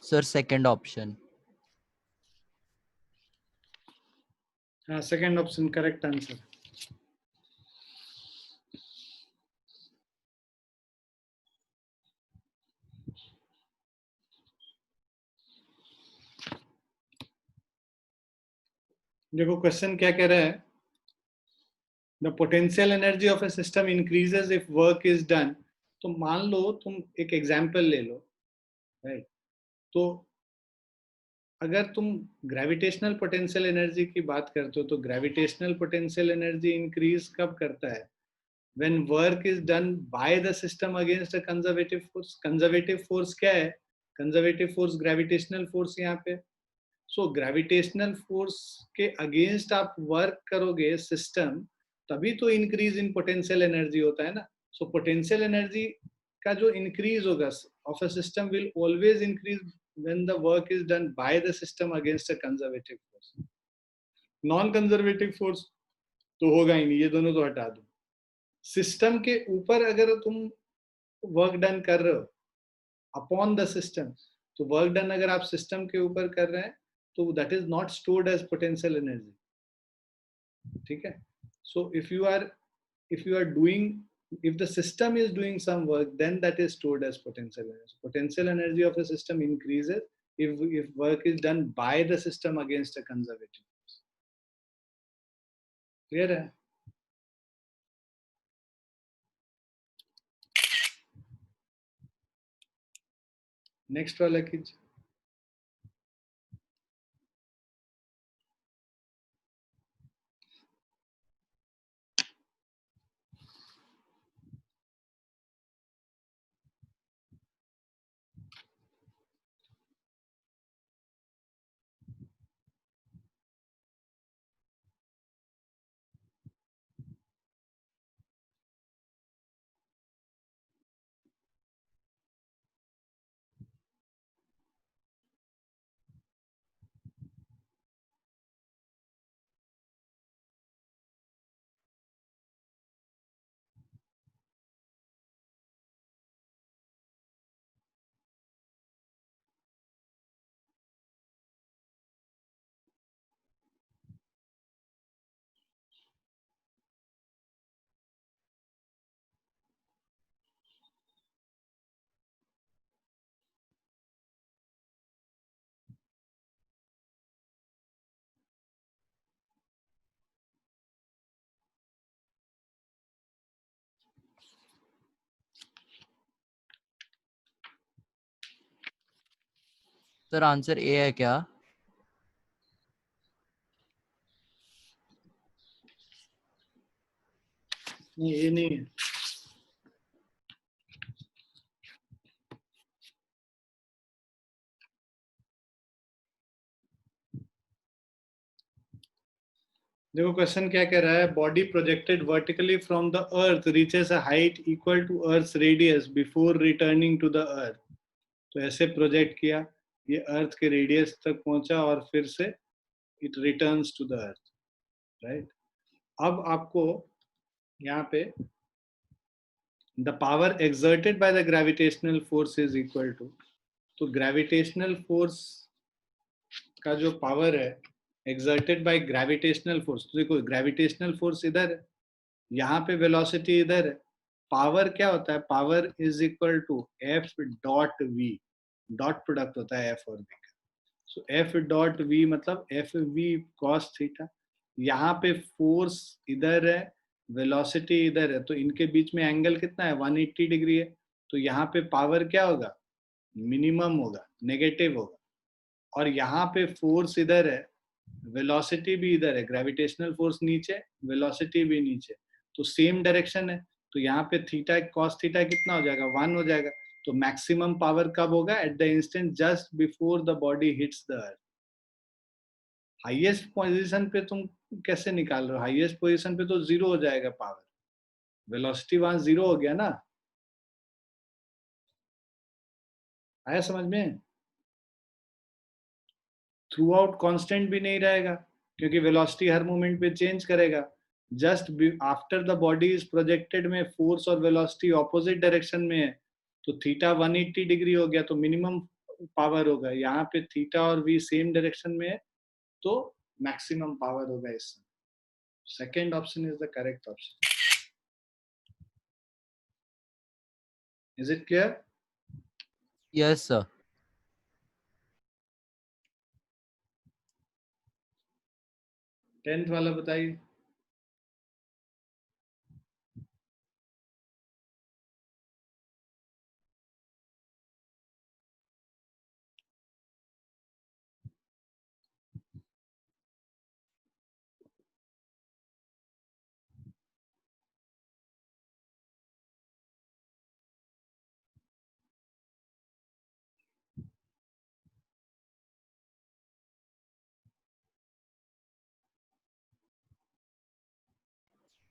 Sir, second option. Second option, correct answer. देखो क्वेश्चन क्या कह रहा है. The potential energy of a system increases if work is done. तो मान लो तुम एक एग्जाम्पल ले लो, राइट? तो अगर तुम ग्रेविटेशनल पोटेंशियल एनर्जी की बात करते हो तो ग्रेविटेशनल पोटेंशियल एनर्जी इंक्रीज कब करता है? When work is done by the system against a conservative force. Conservative force क्या है? Conservative force gravitational force यहाँ पे. So gravitational force के अगेंस्ट आप वर्क करोगे सिस्टम, तभी तो इंक्रीज इन पोटेंशियल एनर्जी होता है ना. सो पोटेंशियल एनर्जी का जो इंक्रीज होगा of a system will always increase when the work is done by the system against a conservative force. Non conservative force तो होगा ही नहीं, ये दोनों तो हटा दो. सिस्टम के ऊपर अगर तुम वर्क डन कर रहे हो अपॉन द सिस्टम, तो वर्क डन अगर आप सिस्टम के ऊपर कर रहे हैं तो that is not stored as potential energy. ठीक है. So if you are doing, if the system is doing some work, then that is stored as potential energy. Potential energy of a system increases if work is done by the system against a conservative force. Clear है? नेक्स्ट वाला कीजिए. सर आंसर ए है क्या? नहीं, ये नहीं है. देखो क्वेश्चन क्या कह रहा है. Body projected vertically from the earth reaches a height equal to earth's radius before returning to the earth. तो ऐसे प्रोजेक्ट किया, ये अर्थ के रेडियस तक पहुंचा और फिर से it returns to the earth. Right. अब आपको यहाँ पे the power exerted by the gravitational force is equal to, तो ग्रेविटेशनल फोर्स का जो पावर है एक्सर्टेड बाय ग्रेविटेशनल फोर्स, तो देखो ग्रेविटेशनल फोर्स इधर है, यहाँ पे वेलोसिटी इधर है. पावर क्या होता है? Power is equal to F dot V. Dot product होता है एफ और वी का. सो एफ डॉट वी मतलब एफ वी कॉस थीटा. यहाँ पे फोर्स इधर है, वेलोसिटी इधर है, तो इनके बीच में एंगल कितना है? 180 डिग्री है. तो यहाँ पे पावर क्या होगा? मिनिमम होगा, नेगेटिव होगा. और यहाँ पे फोर्स इधर है, वेलोसिटी भी इधर है, ग्रेविटेशनल फोर्स नीचे, वेलोसिटी भी नीचे, तो सेम डायरेक्शन है. तो यहाँ पे थीटा कॉस थीटा कितना हो जाएगा? 1 हो जाएगा. तो मैक्सिमम पावर कब होगा? At the instant just before the body hits the earth. Highest position पे तुम कैसे निकाल रहे हो? हाईएस्ट पोजीशन पे तो 0 हो जाएगा पावर. वेलोसिटी वहां 0 हो गया ना. आया समझ में? थ्रू आउट कांस्टेंट भी नहीं रहेगा क्योंकि वेलोसिटी हर मोमेंट पे चेंज करेगा. Just after the body is projected में फोर्स और वेलोसिटी ऑपोजिट डायरेक्शन में है, तो थीटा 180 डिग्री हो गया, तो मिनिमम पावर होगा. यहाँ पे थीटा और वी सेम डायरेक्शन में है, तो मैक्सिमम पावर होगा इससे. Second option is the correct option. Is it clear? Yes sir. 10th वाला बताइए.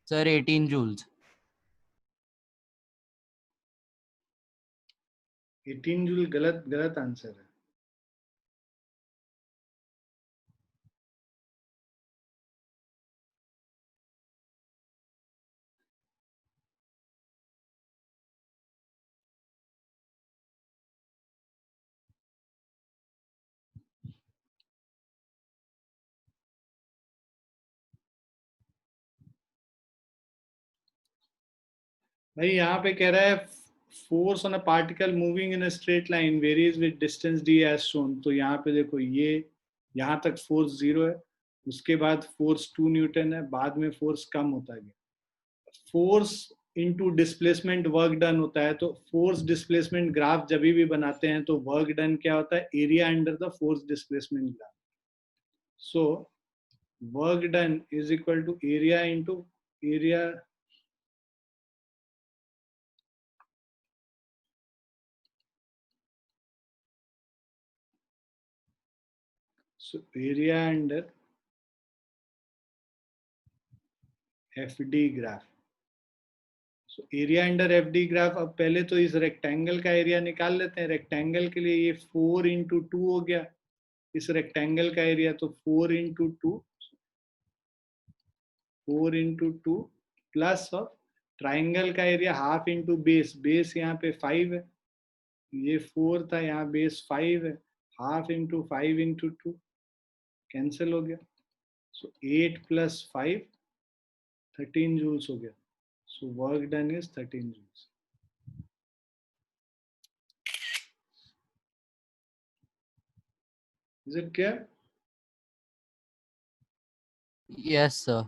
Sir 18 joules. 18 जूल गलत गलत आंसर है। भाई यहाँ पे कह रहा है force on a particle moving in a straight line varies with distance D as shown. तो यहाँ पे देखो ये यहाँ तक फोर्स 0 है, उसके बाद फोर्स 2 न्यूटन है, बाद में फोर्स कम होता गया। Force into displacement work done होता है, तो फोर्स डिस्प्लेसमेंट ग्राफ जब भी बनाते हैं तो वर्क डन क्या होता है, area under the force displacement graph. So work done is equal to area into area, so area under FD graph. So area under FD graph, अब पहले तो इस रेक्टेंगल का एरिया निकाल लेते हैं। रेक्टेंगल के लिए ये 4 इंटू 2 हो गया इस रेक्टेंगल का एरिया, तो 4 into 2, 4 into 2 plus of triangle का area half into base, base यहाँ पे 5 है, ये 4 था, यहाँ बेस 5 है, हाफ इंटू 5 इंटू 2 कैंसिल हो गया। सो 8 प्लस 5 13 जूल्स हो गया। So work done is 13 joules. Is it clear? Yes, sir.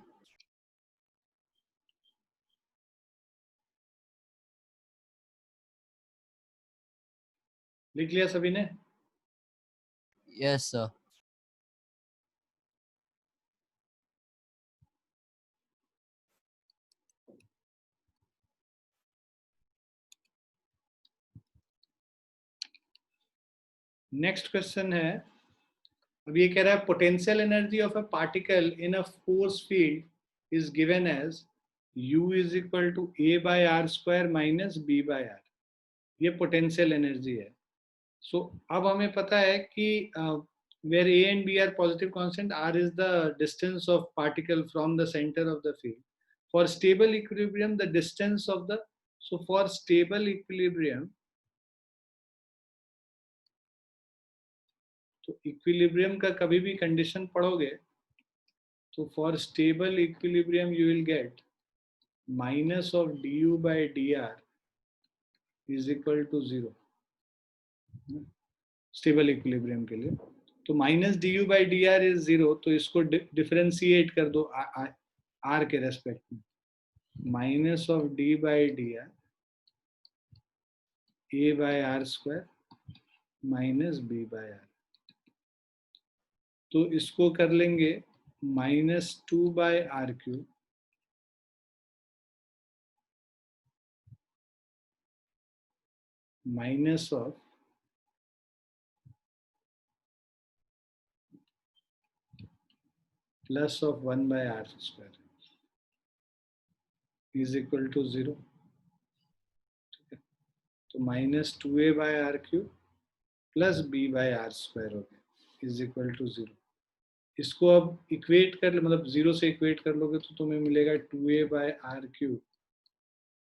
लिख लिया सभी ने? Yes, sir. नेक्स्ट क्वेश्चन है, अब ये कह रहा है potential energy of a particle in a force field is given as U is equal to A by R square minus B by R. ये पोटेंशियल एनर्जी है। सो अब हमें पता है कि where A and B are positive constant, R is the distance of particle from the center of the field. For stable equilibrium, the distance of the, so for stable equilibrium, तो इक्विलिब्रियम का कभी भी कंडीशन पढ़ोगे तो for stable equilibrium you will get minus of du by dr is equal to 0 stable equilibrium के लिए। तो minus du by D R is 0, तो इसको डिफरेंशिएट कर दो आर के रेस्पेक्ट में, minus of d by D R A by R square minus B by R. तो इसको कर लेंगे -2 by R cube minus of plus of 1 by R square is equal to 0। ठीक है, तो -2a by R cube plus b by R square हो गया इज इक्वल टू 0। इसको अब इक्वेट कर, मतलब 0 से इक्वेट कर लोगे तो तुम्हें मिलेगा 2a by R cube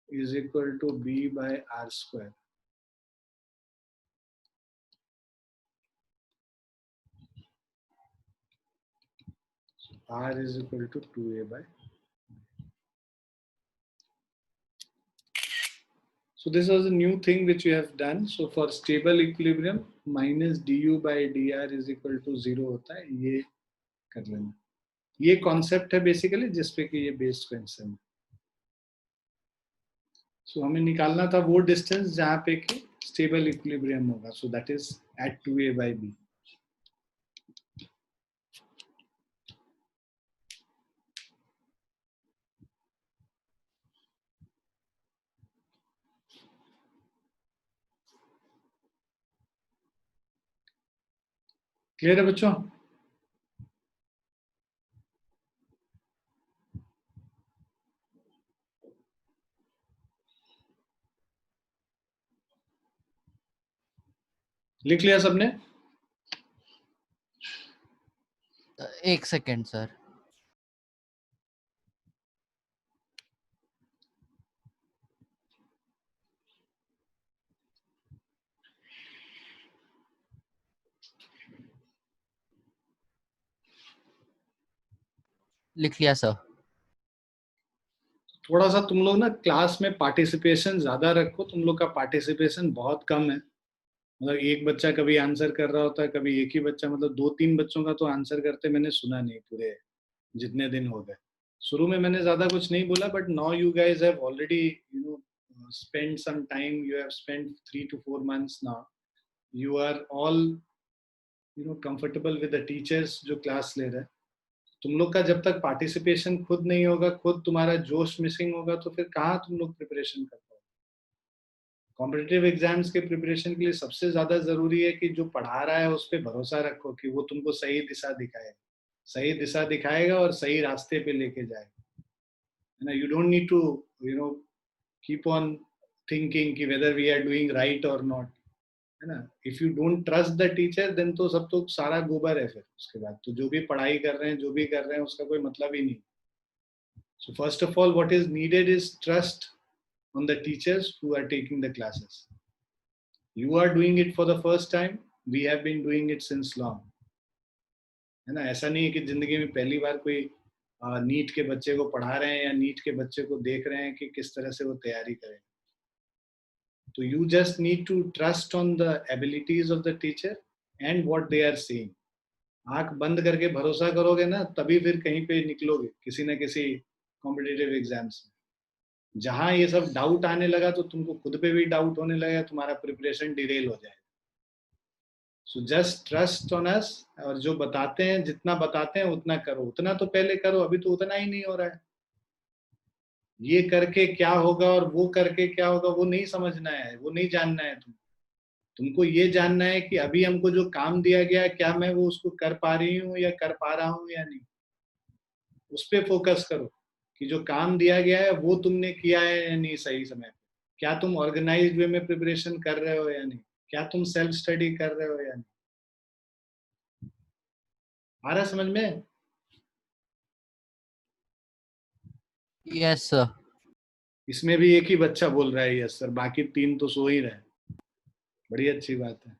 is equal to b by R square. r is equal to 2a by. So this was a new thing which we have done. So for stable equilibrium, minus du by dr is equal to 0 होता है, ये कर लेना। ये कॉन्सेप्ट है बेसिकली जिसपे कि ये बेस्ड क्वेश्चन है। सो हमें निकालना था वो डिस्टेंस जहाँ पे कि स्टेबल इक्विलिब्रियम होगा। So that is at 2a by b। Clear है बच्चों? लिख लिया सबने? एक सेकेंड सर. लिख लिया सर. थोड़ा सा तुम लोग ना क्लास में पार्टिसिपेशन ज्यादा रखो, तुम लोग का पार्टिसिपेशन बहुत कम है. मतलब एक बच्चा कभी आंसर कर रहा होता है, कभी एक ही बच्चा, मतलब 2-3 बच्चों का तो आंसर करते मैंने सुना नहीं पूरे जितने दिन हो गए. शुरू में मैंने ज्यादा कुछ नहीं बोला, but now you guys have already spent some time, you have spent 3 to 4 months now. You are all comfortable with the teachers जो क्लास ले रहे हैं. तुम लोग का जब तक पार्टिसिपेशन खुद नहीं होगा, खुद तुम्हारा जोश मिसिंग होगा, तो फिर कहाँ तुम लोग प्रिपरेशन कर पाओगे. कॉम्पिटिटिव एग्जाम्स के प्रिपरेशन के लिए सबसे ज्यादा जरूरी है कि जो पढ़ा रहा है उस पर भरोसा रखो कि वो तुमको सही दिशा दिखाएगा. सही दिशा दिखाएगा और सही रास्ते पे लेके जाएगा. है ना. You don't need to you know keep on thinking कि whether we are doing right और नॉट. है ना. If you don't trust the teacher then तो सब तो सारा गोबर है. फिर उसके बाद तो जो भी पढ़ाई कर रहे हैं, जो भी कर रहे हैं, उसका कोई मतलब ही नहीं. So first of all, what is needed is trust on the teachers who are taking the classes. You are doing it for the first time. We have been doing it since long. है ना. ऐसा नहीं है कि जिंदगी में पहली बार कोई नीट के बच्चे को पढ़ा रहे हैं या नीट के बच्चे को देख रहे हैं कि किस तरह से वो तैयारी करें. तो you just need to trust on the abilities of the teacher and what they are saying. आंख बंद करके भरोसा करोगे ना, तभी फिर कहीं पे निकलोगे किसी न किसी कॉम्पिटिटिव एग्जाम्स में. जहां ये सब डाउट आने लगा तो तुमको खुद पे भी डाउट होने लगा, तुम्हारा प्रिपरेशन डिरेल हो जाएगा. So just trust on us. और जो बताते हैं, जितना बताते हैं उतना करो. उतना तो पहले करो, अभी तो उतना ही नहीं हो रहा है. ये करके क्या होगा और वो करके क्या होगा वो नहीं समझना है, वो नहीं जानना है. तुमको ये जानना है कि अभी हमको जो काम दिया गया है, क्या मैं वो उसको कर पा रही हूँ या कर पा रहा हूँ या नहीं. उस पर फोकस करो कि जो काम दिया गया है वो तुमने किया है या नहीं सही समय पे. क्या तुम ऑर्गेनाइज्ड वे में प्रिपरेशन कर रहे हो या नहीं. क्या तुम सेल्फ स्टडी कर रहे हो या नहीं. आ रहा समझ में? Yes sir. इसमें भी एक ही बच्चा बोल रहा है यस सर, बाकी 3 तो सो ही रहे. बड़ी अच्छी बात है.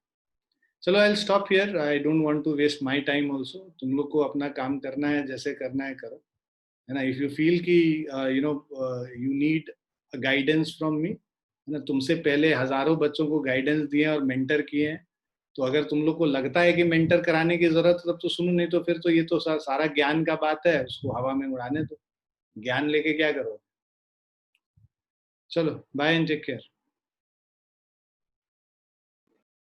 चलो I will stop here. I don't want to waste my time also. तुम लोग को अपना काम करना है, जैसे करना है करो. है ना. इफ यू फील कि you need guidance from me, है ना. तुमसे पहले हजारों बच्चों को गाइडेंस दिए और मेंटर किए हैं. तो अगर तुम लोग को लगता है कि मेंटर कराने की जरूरत है तब तो सुनो, नहीं तो फिर तो ये तो सारा ज्ञान का बात है, उसको हवा में उड़ाने दो. ज्ञान लेके क्या करो. चलो बाय एंड टेक केयर.